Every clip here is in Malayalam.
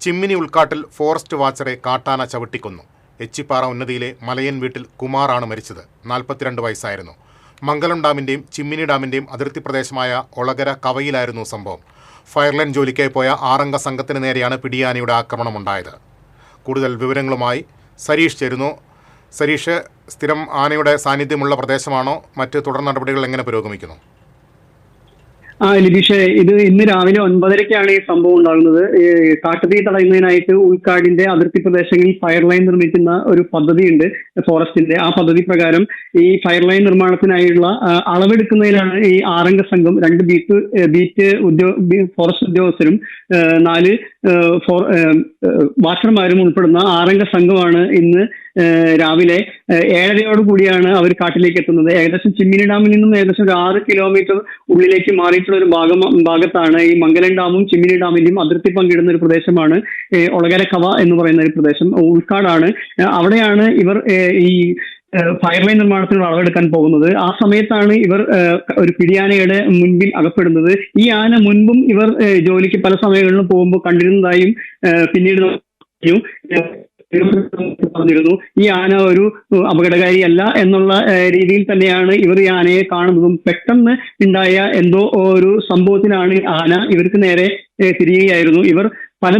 ചിമ്മിനി ഉൾക്കാട്ടിൽ ഫോറസ്റ്റ് വാച്ചറെ കാട്ടാന ചവിട്ടിക്കൊന്നു. എച്ചിപ്പാറ ഉന്നതിയിലെ മലയൻ വീട്ടിൽ കുമാറാണ് മരിച്ചത്. 42 വയസ്സായിരുന്നു. മംഗലം ഡാമിൻ്റെയും ചിമ്മിനി ഡാമിൻ്റെയും അതിർത്തി പ്രദേശമായ ഒളകര കവയിലായിരുന്നു സംഭവം. ഫയർലൈൻ ജോലിക്കായി പോയ 6 അംഗ സംഘത്തിന് നേരെയാണ് പിടിയാനയുടെ ആക്രമണമുണ്ടായത്. കൂടുതൽ വിവരങ്ങളുമായി സരീഷ് ചേരുന്നു. സരീഷ്, സ്ഥിരം ആനയുടെ സാന്നിധ്യമുള്ള പ്രദേശമാണോ? മറ്റ് തുടർ നടപടികൾ എങ്ങനെ പുരോഗമിക്കുന്നു? ലിബീഷെ, ഇത് ഇന്ന് രാവിലെ 9:30-ക്കാണ് ഈ സംഭവം ഉണ്ടാകുന്നത്. കാട്ടുതീ തടയുന്നതിനായിട്ട് ഉൾക്കാടിന്റെ അതിർത്തി പ്രദേശങ്ങളിൽ ഫയർ ലൈൻ നിർമ്മിക്കുന്ന ഒരു പദ്ധതിയുണ്ട് ഫോറസ്റ്റിന്റെ. ആ പദ്ധതി പ്രകാരം ഈ ഫയർ ലൈൻ നിർമ്മാണത്തിനായുള്ള അളവെടുക്കുന്നതിലാണ് ഈ 6 അംഗ സംഘം 2 ബീറ്റ് ഫോറസ്റ്റ് ഉദ്യോഗസ്ഥരും 4 വാച്ചർമാരും ഉൾപ്പെടുന്ന 6 അംഗ സംഘമാണ് ഇന്ന് രാവിലെ 7:30 കൂടിയാണ് അവർ കാട്ടിലേക്ക് എത്തുന്നത്. ഏകദേശം ചിമ്മിനി ഡാമിൽ നിന്നും ഏകദേശം ഒരു 6 കിലോമീറ്റർ ഉള്ളിലേക്ക് മാറിയിട്ടുള്ള ഒരു ഭാഗത്താണ് ഈ മംഗലം ഡാമും ചിമ്മിനി ഡാമിന്റെയും അതിർത്തി പങ്കിടുന്ന ഒരു പ്രദേശമാണ് ഒളകര കവ എന്ന് പറയുന്ന ഒരു പ്രദേശം. ഉൾക്കാടാണ്. അവിടെയാണ് ഇവർ ഈ ഫയർ ലൈൻ നിർമ്മാണത്തിന് അളവെടുക്കാൻ പോകുന്നത്. ആ സമയത്താണ് ഇവർ ഒരു പിടിയാനയുടെ മുൻപിൽ അകപ്പെടുന്നത്. ഈ ആന മുൻപും ഇവർ ജോലിക്ക് പല സമയങ്ങളിലും പോകുമ്പോൾ കണ്ടിരുന്നതായും പിന്നീട് പറഞ്ഞിരുന്നു. ഈ ആന ഒരു അപകടകാരിയല്ല എന്നുള്ള രീതിയിൽ തന്നെയാണ് ഇവർ ഈ ആനയെ കാണുന്നതും. പെട്ടെന്ന് ഉണ്ടായ എന്തോ ഒരു സംഭവത്തിലാണ് ആന ഇവർക്ക് നേരെ തിരിയുകയായിരുന്നു. ഇവർ പല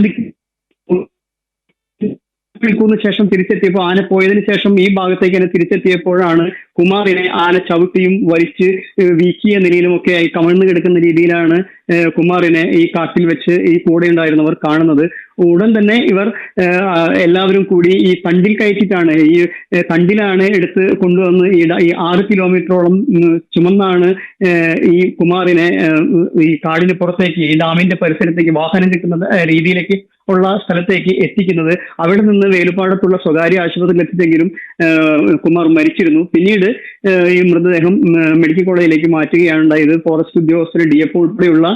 മണിക്കൂറിന് ശേഷം തിരിച്ചെത്തിയപ്പോൾ, ആന പോയതിനു ശേഷം ഈ ഭാഗത്തേക്ക് തന്നെ തിരിച്ചെത്തിയപ്പോഴാണ് കുമാറിനെ ആന ചവിട്ടിയും വലിച്ച് വീക്കിയ നിലയിലുമൊക്കെ ആയി കമഴ്ന്നു കിടക്കുന്ന രീതിയിലാണ് കുമാറിനെ ഈ കാട്ടിൽ വെച്ച് ഈ കൂടെ ഉണ്ടായിരുന്നവർ കാണുന്നത്. ഉടൻ തന്നെ ഇവർ എല്ലാവരും കൂടി ഈ തണ്ടിൽ കയറ്റിട്ടാണ്, ഈ തണ്ടിലാണ് എടുത്ത് കൊണ്ടുവന്ന് ഈ 6 കിലോമീറ്ററോളം ചുമന്നാണ് ഈ കുമാറിനെ ഈ കാടിന് പുറത്തേക്ക്, ഈ ഡാമിന്റെ പരിസരത്തേക്ക് വാഹനം കിട്ടുന്ന രീതിയിലേക്ക് ഉള്ള സ്ഥലത്തേക്ക് എത്തിക്കുന്നത്. അവിടെ നിന്ന് വേലുപ്പാടത്തുള്ള സ്വകാര്യ ആശുപത്രിയിൽ എത്തിച്ചെങ്കിലും കുമാർ മരിച്ചിരുന്നു. പിന്നീട് ഈ മൃതദേഹം മെഡിക്കൽ കോളേജിലേക്ക് മാറ്റുകയാണ് ഉണ്ടായത്. ഫോറസ്റ്റ് ഉദ്യോഗസ്ഥർ, DFO ഉൾപ്പെടെയുള്ള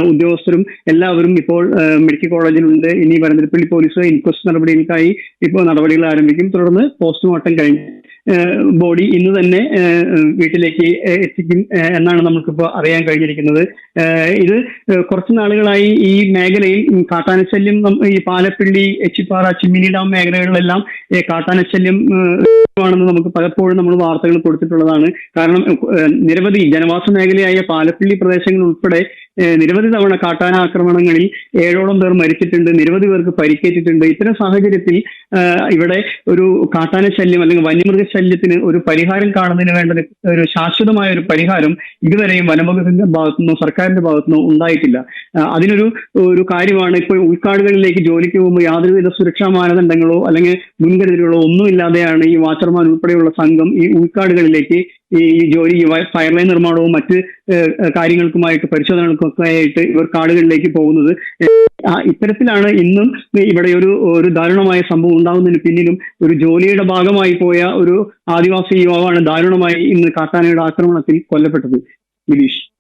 ഉദ്യോഗസ്ഥരും എല്ലാവരും ഇപ്പോൾ മെഡിക്കൽ കോളേജിലുണ്ട്. ഇനി വരന്തരപ്പള്ളി പോലീസ് ഇൻക്വസ്റ്റ് നടപടികൾക്കായി ഇപ്പോൾ നടപടികൾ ആരംഭിക്കും. തുടർന്ന് പോസ്റ്റ്മോർട്ടം കഴിഞ്ഞ് ബോഡി ഇന്ന് തന്നെ വീട്ടിലേക്ക് എത്തിക്കും എന്നാണ് നമുക്കിപ്പോൾ അറിയാൻ കഴിഞ്ഞിരിക്കുന്നത്. ഇത് കുറച്ചു നാളുകളായി ഈ മേഖലയിൽ കാട്ടാനശല്യം, ഈ പാലപ്പിള്ളി, എച്ചിപ്പാറ, ചിമ്മിനി ഡാം മേഖലകളിലെല്ലാം കാട്ടാനശല്യം ആണെന്ന് നമുക്ക് പലപ്പോഴും നമ്മൾ വാർത്തകൾ കൊടുത്തിട്ടുള്ളതാണ്. കാരണം നിരവധി ജനവാസ മേഖലയായ പാലപ്പിള്ളി പ്രദേശങ്ങൾ ഉൾപ്പെടെ നിരവധി തവണ കാട്ടാന ആക്രമണങ്ങളിൽ 7ഓളം പേർ മരിച്ചിട്ടുണ്ട്, നിരവധി പേർക്ക് പരിക്കേറ്റിട്ടുണ്ട്. ഇത്തരം സാഹചര്യത്തിൽ ഇവിടെ ഒരു കാട്ടാന ശല്യം അല്ലെങ്കിൽ വന്യമൃഗശല്യത്തിന് ഒരു പരിഹാരം കാണുന്നതിന് വേണ്ട ഒരു ശാശ്വതമായ ഒരു പരിഹാരം ഇതുവരെയും വനംവകുപ്പിന്റെ ഭാഗത്തുനിന്നോ സർക്കാരിന്റെ ഭാഗത്തുനിന്നോ ഉണ്ടായിട്ടില്ല. അതിനൊരു കാര്യമാണ് ഇപ്പോൾ ഉൾക്കാടുകളിലേക്ക് ജോലിക്ക് പോകുമ്പോൾ യാതൊരുവിധ സുരക്ഷാ മാനദണ്ഡങ്ങളോ അല്ലെങ്കിൽ മുൻകരുതലുകളോ ഒന്നുമില്ലാതെയാണ് ഈ വാച്ചർമാൻ ഉൾപ്പെടെയുള്ള സംഘം ഈ ഉൾക്കാടുകളിലേക്ക് ഈ ജോലി, ഫയർലൈൻ നിർമ്മാണവും മറ്റ് കാര്യങ്ങൾക്കുമായിട്ട്, പരിശോധനകൾക്കൊക്കെ ആയിട്ട് ഇവർ കാടുകളിലേക്ക് പോകുന്നത്. ഇത്തരത്തിലാണ് ഇന്നും ഇവിടെ ഒരു ദാരുണമായ സംഭവം ഉണ്ടാകുന്നതിന് പിന്നിലും ഒരു ജോലിയുടെ ഭാഗമായി പോയ ഒരു ആദിവാസി യുവാവാണ് ദാരുണമായി ഇന്ന് കാട്ടാനയുടെ ആക്രമണത്തിൽ കൊല്ലപ്പെട്ടത്. ഗിരീഷ്.